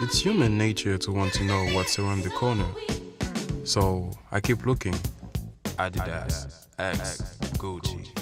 It's human nature to want to know what's around the corner. So I keep looking. Adidas, X, Gucci.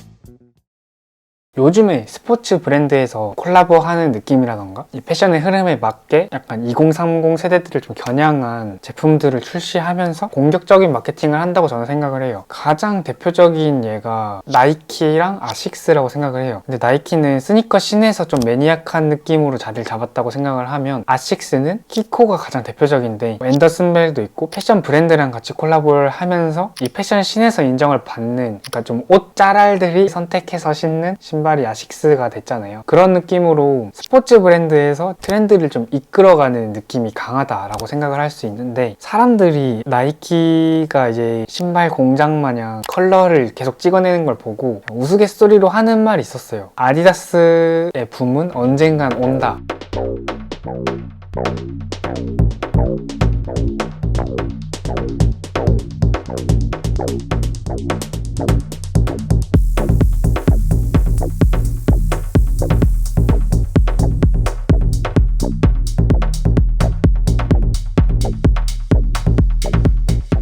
요즘에 스포츠 브랜드에서 콜라보하는 느낌이라던가 이 패션의 흐름에 맞게 약간 2030 세대들을 좀 겨냥한 제품들을 출시하면서 공격적인 마케팅을 한다고 저는 생각을 해요. 가장 대표적인 예가 나이키랑 아식스라고 생각을 해요. 근데 나이키는 스니커 씬에서 좀 매니악한 느낌으로 자리를 잡았다고 생각을 하면 아식스는 키코가 가장 대표적인데 앤더슨 벨도 있고 패션 브랜드랑 같이 콜라보를 하면서 이 패션 씬에서 인정을 받는, 그러니까 좀 옷 짜랄들이 선택해서 신는 신발이 아식스가 됐잖아요. 그런 느낌으로 스포츠 브랜드에서 트렌드를 좀 이끌어가는 느낌이 강하다라고 생각을 할 수 있는데, 사람들이 나이키가 이제 신발 공장 마냥 컬러를 계속 찍어내는 걸 보고 우스갯소리로 하는 말이 있었어요. 아디다스의 붐은 언젠간 온다.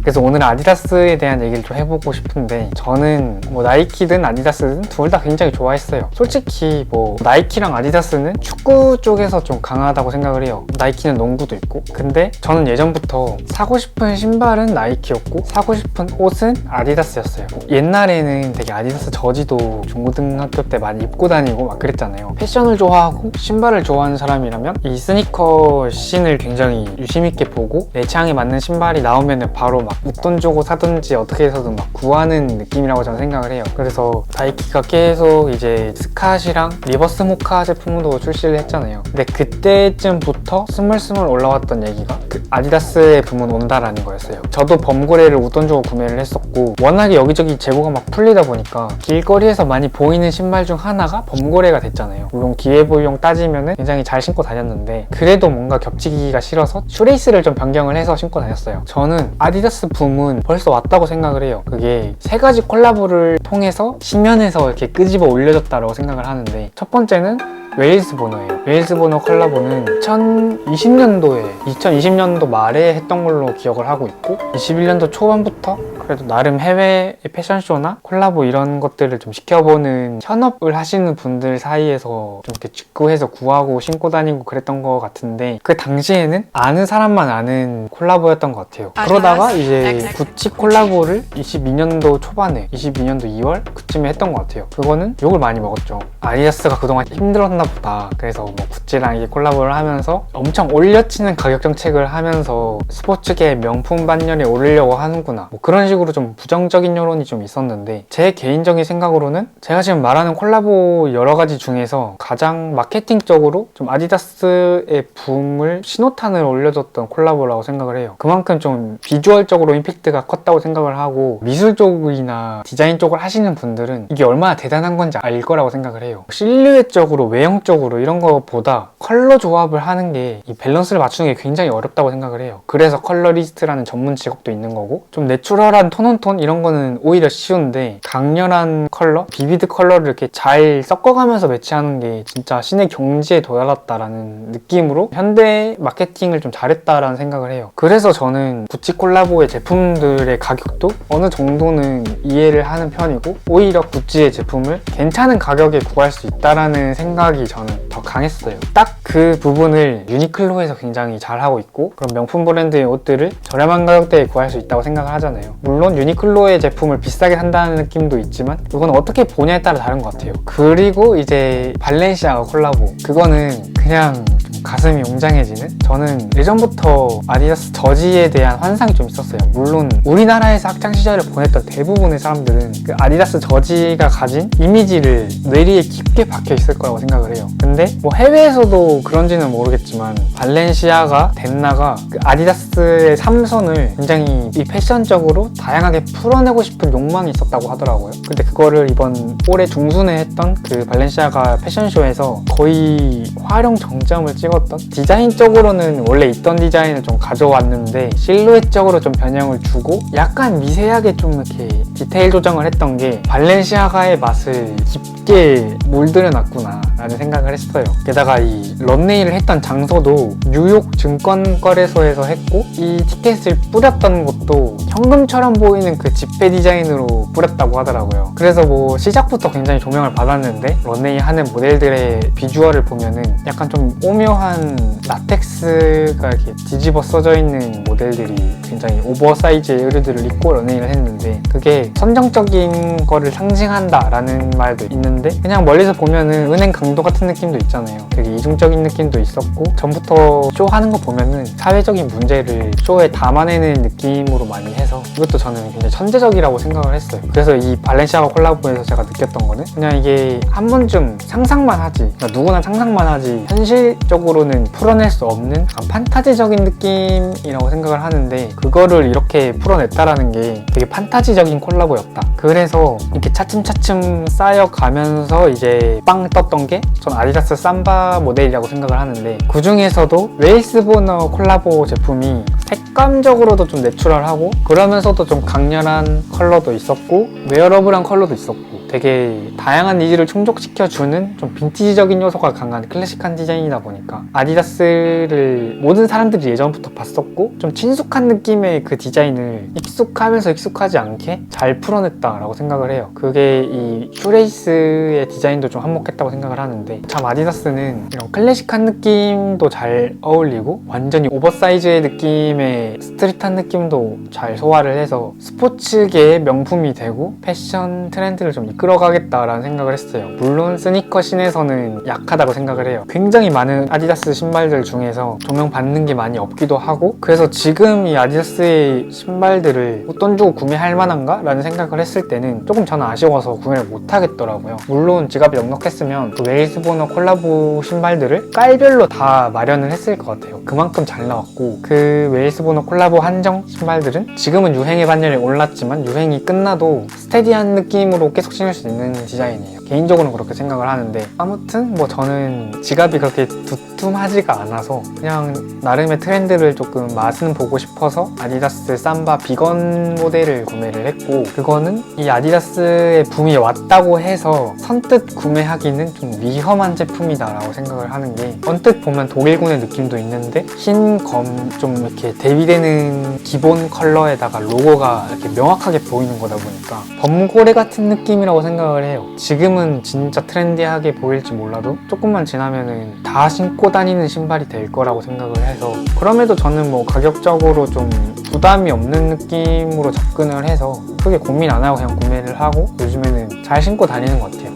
그래서 오늘 아디다스에 대한 얘기를 좀 해보고 싶은데, 저는 뭐 나이키든 아디다스든 둘 다 굉장히 좋아했어요. 솔직히 뭐 나이키랑 아디다스는 축구 쪽에서 좀 강하다고 생각을 해요. 나이키는 농구도 있고. 근데 저는 예전부터 사고 싶은 신발은 나이키였고 사고 싶은 옷은 아디다스였어요. 옛날에는 되게 아디다스 저지도 중고등학교 때 많이 입고 다니고 막 그랬잖아요. 패션을 좋아하고 신발을 좋아하는 사람이라면 이 스니커 씬을 굉장히 유심 있게 보고 내 취향에 맞는 신발이 나오면 바로 막 웃돈 주고 사든지 어떻게 해서든 막 구하는 느낌이라고 저는 생각을 해요. 그래서 나이키가 계속 이제 스캇이랑 리버스 모카 제품도 출시를 했잖아요. 근데 그때쯤부터 스물스물 올라왔던 얘기가 그 아디다스의 붐은 온다라는 거였어요. 저도 범고래를 웃돈 주고 구매를 했었고, 워낙에 여기저기 재고가 막 풀리다 보니까 길거리에서 많이 보이는 신발 중 하나가 범고래가 됐잖아요. 물론 기회보유용 따지면은 굉장히 잘 신고 다녔는데, 그래도 뭔가 겹치기가 싫어서 슈레이스를 좀 변경을 해서 신고 다녔어요. 저는 아디다스 붐은 벌써 왔다고 생각을 해요. 그게 세 가지 콜라보를 통해서 시면에서 이렇게 끄집어 올려졌다고 생각을 하는데, 첫 번째는 웨일스 보너예요. 웨일스 보너 콜라보는 2020년도 말에 했던 걸로 기억을 하고 있고, 21년도 초반부터 그래도 나름 해외 패션쇼나 콜라보 이런 것들을 좀 시켜보는 현업을 하시는 분들 사이에서 좀 이렇게 직구해서 구하고 신고 다니고 그랬던 것 같은데, 그 당시에는 아는 사람만 아는 콜라보였던 것 같아요. 그러다가 이제 구찌 콜라보를 22년도 초반에 22년도 2월 그쯤에 했던 것 같아요. 그거는 욕을 많이 먹었죠. 아디다스가 그동안 힘들었나 보다. 그래서 뭐 구찌랑 이게 콜라보를 하면서 엄청 올려치는 가격 정책을 하면서 스포츠계 명품 반열에 오르려고 하는구나, 뭐 그런 식으로 좀 부정적인 여론이 좀 있었는데, 제 개인적인 생각으로는 제가 지금 말하는 콜라보 여러 가지 중에서 가장 마케팅적으로 좀 아디다스의 붐을 신호탄을 올려줬던 콜라보라고 생각을 해요. 그만큼 좀 비주얼적으로 임팩트가 컸다고 생각을 하고, 미술 쪽이나 디자인 쪽을 하시는 분들은 이게 얼마나 대단한 건지 알 거라고 생각을 해요. 실루엣적으로 외형적으로 이런 거보다 컬러 조합을 하는 게 이 밸런스를 맞추는 게 굉장히 어렵다고 생각을 해요. 그래서 컬러리스트라는 전문 직업도 있는 거고, 좀 내추럴한 톤온톤 이런 거는 오히려 쉬운데, 강렬한 컬러, 비비드 컬러를 이렇게 잘 섞어가면서 매치하는 게 진짜 신의 경지에 도달했다라는 느낌으로 현대 마케팅을 좀 잘했다라는 생각을 해요. 그래서 저는 구찌 콜라보의 제품들의 가격도 어느 정도는 이해를 하는 편이고, 오히려 구찌의 제품을 괜찮은 가격에 구할 수 있다라는 생각이 저는 더 강했어요. 딱 그 부분을 유니클로에서 굉장히 잘하고 있고, 그런 명품 브랜드의 옷들을 저렴한 가격대에 구할 수 있다고 생각을 하잖아요. 물론 유니클로의 제품을 비싸게 산다는 느낌도 있지만 그건 어떻게 보냐에 따라 다른 것 같아요. 그리고 이제 발렌시아가 콜라보, 그거는 그냥 가슴이 웅장해지는, 저는 예전부터 아디다스 저지에 대한 환상이 좀 있었어요. 물론 우리나라에서 학창시절을 보냈던 대부분의 사람들은 그 아디다스 저지가 가진 이미지를 뇌리에 깊게 박혀 있을 거라고 생각을 해요. 근데 뭐 해외에서도 그런지는 모르겠지만 발렌시아가, 덴나가 그 아디다스의 삼선을 굉장히 이 패션적으로 다양하게 풀어내고 싶은 욕망이 있었다고 하더라고요. 근데 그거를 이번 올해 중순에 했던 그 발렌시아가 패션쇼에서 거의 활용 정점을 찍었던 싶었던, 디자인적으로는 원래 있던 디자인을 좀 가져왔는데 실루엣적으로 좀 변형을 주고 약간 미세하게 좀 이렇게 디테일 조정을 했던 게 발렌시아가의 맛을 깊게 물들여놨구나 라는 생각을 했어요. 게다가 이 런웨이를 했던 장소도 뉴욕 증권거래소에서 했고, 이 티켓을 뿌렸던 곳도 현금처럼 보이는 그 지폐 디자인으로 뿌렸다고 하더라고요. 그래서 뭐 시작부터 굉장히 조명을 받았는데 런웨이 하는 모델들의 비주얼을 보면은 약간 좀 오묘한 라텍스가 이렇게 뒤집어 써져 있는 모델들이 굉장히 오버사이즈의 의류들을 입고 런웨이를 했는데, 그게 선정적인 거를 상징한다 라는 말도 있는데 그냥 멀리서 보면은 은행 강도 같은 느낌도 있잖아요. 되게 이중적인 느낌도 있었고, 전부터 쇼 하는 거 보면은 사회적인 문제를 쇼에 담아내는 느낌으로 많이 해서 이것도 저는 굉장히 천재적이라고 생각을 했어요. 그래서 이 발렌시아가 콜라보에서 제가 느꼈던 거는 그냥 이게 한 번쯤 상상만 하지, 그러니까 누구나 상상만 하지 현실적으로는 풀어낼 수 없는 약간 판타지적인 느낌이라고 생각을 하는데, 그거를 이렇게 풀어냈다라는 게 되게 판타지적인 콜라보였다. 그래서 이렇게 차츰차츰 쌓여가면서 이제 빵 떴던 게 전 아디다스 삼바 모델이라고 생각을 하는데, 그 중에서도 웨일스보너 콜라보 제품이 색감적으로도 좀 내추럴하고 그러면서도 좀 강렬한 컬러도 있었고 웨어러블한 컬러도 있었고 되게 다양한 니즈를 충족시켜주는 좀 빈티지적인 요소가 강한 클래식한 디자인이다 보니까 아디다스를 모든 사람들이 예전부터 봤었고, 좀 친숙한 느낌의 그 디자인을 익숙하면서 익숙하지 않게 잘 풀어냈다라고 생각을 해요. 그게 이 슈레이스의 디자인도 좀 한몫했다고 생각을 하는데, 참 아디다스는 이런 클래식한 느낌도 잘 어울리고 완전히 오버사이즈의 느낌의 스트릿한 느낌도 잘 소화를 해서 스포츠계의 명품이 되고 패션 트렌드를 좀 이끌어가겠다라는 생각을 했어요. 물론 스니커 씬에서는 약하다고 생각을 해요. 굉장히 많은 아디다스 신발들 중에서 조명받는 게 많이 없기도 하고, 그래서 지금 이 아디다스의 신발들을 돈 주고 구매할 만한가? 라는 생각을 했을 때는 조금 저는 아쉬워서 구매를 못 하겠더라고요. 물론 지갑이 넉넉했으면 그 웨일스보너 콜라보 신발들을 깔별로 다 마련을 했을 것 같아요. 그만큼 잘 나왔고, 그 웨일스보너 콜라보 한정 신발들은 지금은 유행의 반열에 올랐지만 유행이 끝나도 스테디한 느낌으로 계속 신을 수 있는 디자인이에요. 개인적으로는 그렇게 생각을 하는데, 아무튼 뭐 저는 지갑이 그렇게 두툼하지가 않아서 그냥 나름의 트렌드를 조금 맛은 보고 싶어서 아디다스 삼바 비건 모델을 구매를 했고, 그거는 이 아디다스의 붐이 왔다고 해서 선뜻 구매하기는 좀 위험한 제품이다 라고 생각을 하는 게, 언뜻 보면 독일군의 느낌도 있는데 흰 검 좀 이렇게 대비되는 기본 컬러에다가 로고가 이렇게 명확하게 보이는 거다 보니까 범고래 같은 느낌이라고 생각을 해요. 지금은 진짜 트렌디하게 보일지 몰라도 조금만 지나면은 다 신고 다니는 신발이 될 거라고 생각을 해서, 그럼에도 저는 뭐 가격적으로 좀 부담이 없는 느낌으로 접근을 해서 크게 고민 안 하고 그냥 구매를 하고 요즘에는 잘 신고 다니는 것 같아요.